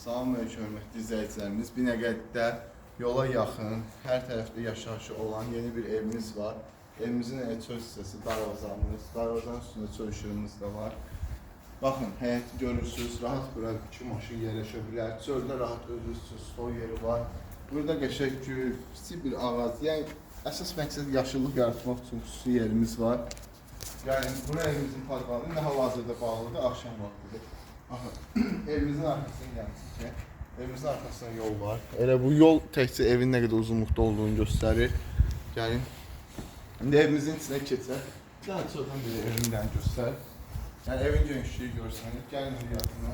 Salam əleykum hörmətli izləyicilərimiz. Binəqədidə yola yaxın, hər tərəfdə yaşayışı olan yeni bir evimiz var. Evimizin çöl hissəsi darvazamız, darvazanın üstündə çöl işığımız da var. Baxın, həyəti görürsünüz, rahat bura 2 maşın yerləşə bilər. Çöldə rahat özünüz üçün stol yeri var. Burada qəşəng gül, kiçik bir ağac, yəni əsas məqsəd yaşıllıq yaratmaq üçün xüsusi yerimiz var. Yəni bura evimizin parkları nə hal-hazırda bağlıdır, axşam vaxtıdır. Evimizin arkasına gəlmişik ki, evimizin arkasına yol var. Elə bu yol təkcə evin nə qədər uzunluqda olduğunu göstərir. Gəlin. İndi evimizin içinə keçək. Daha çoxdan bir evimdən göstər. Yəni evin genişliyi görsəniz. Gəlin bir yaxına.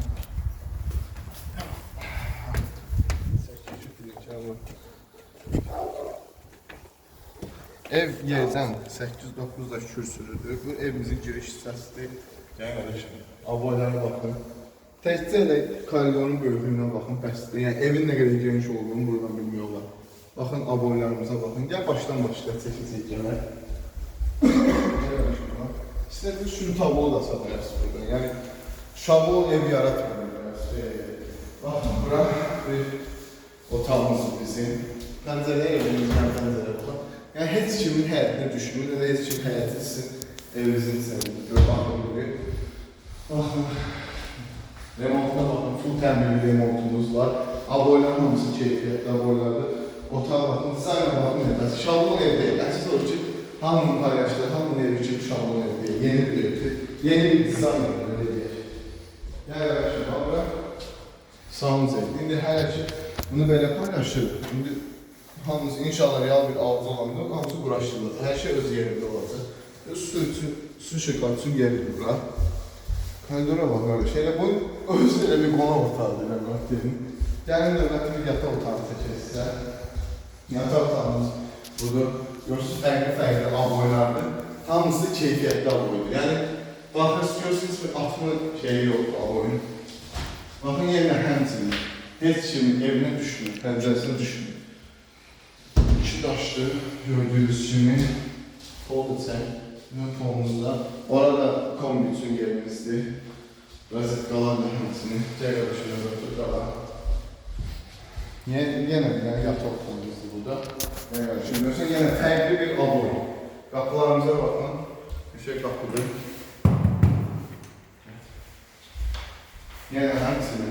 Ev yerdən 8-9 da kürsülüdür. Bu evimizin giriş hissəsidir. Gəlin qardaşım. Aboylara baxın. Təkcə elə koridorun böyüklüyünə baxın, bəsdir. Yəni evin nə qədər geniş olduğunu buradan bilmiyorlar. Baxın, aboylarımıza baxın. Gəl başdan başlayaq çəkəcək gələk. İstədiniz şunu tablo da satabilirsiniz buradan. Yəni şablon ev yaratmıyorlar. Baxın, bura bir otağımız bizim. Pəncərəyə evimizdən pəncərə baxın. Yəni heç kimin həyətinə düşmür, ya da heç kim həyəti sizin evinizin içində. Baxın biri. Baxın. Remontuna bakın, full təmirli remontumuz var. Aboyların hamısı keyfiyyətli aboylardır. Otağa bakın, dizayna bakın etməsi. Şablon ev deyil. Əsas olur ki, hamının paylaştığı, hamının evi için şablon ev deyil. Yeni bir evdir. Yeni bir dizayn ev, öyle deyil. Yəni, arkadaşlar, bura sağımız ev. İndi hər şey bunu belə paylaşır. İndi hamımız inşallah real bir alıcı olanda hamısı quraşdırılır. Hər şey öz yerində olacaq. Su üçün, su şekat üçün yeridir bura. Koridora bak kardeş. Hele bu özleri bir qonaq otağıdır bak dedim. Gəlin növbəti bir yataq otağını çəkək sizə. Yataq otağımız burada görürsünüz fərqli aboylardır. Hamısı keyfiyyətli aboydur. Yəni baxırsınız görürsünüz bir atma şeyi yoxdur aboyun. Baxın yenə həmçinin heç kimin evinə düşmür, pəncərəsinə düşmür. İki daşlı gördüyünüz kimi oldu çək. Tonumuzda. Orada kombi üçün yerimizdir. Rozetkalar da həmsini. Gəl qardaşım, rozetkalar. Yenə bir dənə yataq otağımızdır burada. Gəl qardaşım, görürsən, yenə fərqli bir aboy. Qapılarımıza baxın. Bir şey qapıdır. Yenə həmsini.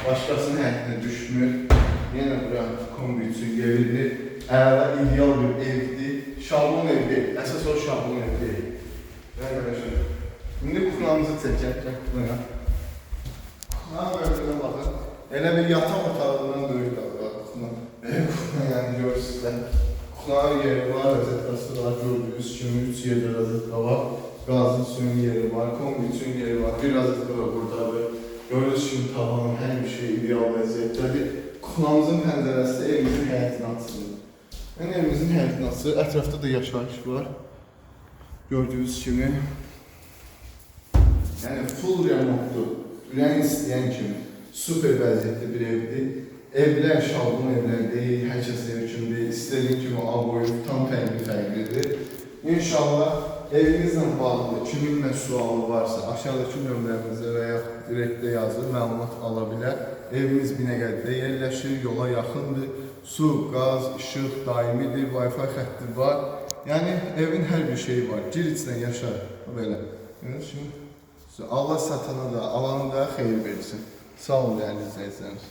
Başqasının həyətinə düşmür. Yenə bura kombi üçün yeridir. Əla ideal bir evdir. Şablon ev deyil. Əsas o şablon ev deyil. Yəni qardaşım. İndi kuxnamızı çəkək. Kuxnaya. Kuxnaya böyüklüğünə baxın. Elə bir yataq otağından böyük var. Kuxna yəni görürsünüzlər. Kuxnanın yeri var, rozetkası var. Gördüyünüz kimi 3 yerdə rozetka var. Qazın suyun yeri var, kombi üçün yeri var. Bir rozetka da buradadır. Gördüyünüz kimi tavanın hər bir şey ideal vəziyyətdədir. Kuxnamızın pəncərəsi evimizin həyətinə açılır. Yəni evimizin həyətinə açılır. Ətrafda da yaşayış var. Gördüyünüz kimi. Yəni full remontlu. Ürəyin istəyən kimi. Super vəziyyətli bir evdir. Evlər şablon evlər deyil, hər kəs ev üçün deyil. İstədiyin kimi aboyu tam fərqlidir. İnşallah evinizlə bağlı kiminlə sualı varsa aşağıdakı nömrəmizə və ya direktdə yazır, məlumat ala bilər. Evimiz Binəqədidə yerləşir, yola yaxındır. Su, qaz, işıq daimidir, Wi-Fi xətti var. Yəni evin hər bir şeyi var. Gir içinə yaşar. Belə. Allah satana da, alana da xeyir versin. Sağ olun, dəyərli izləyicilərimiz.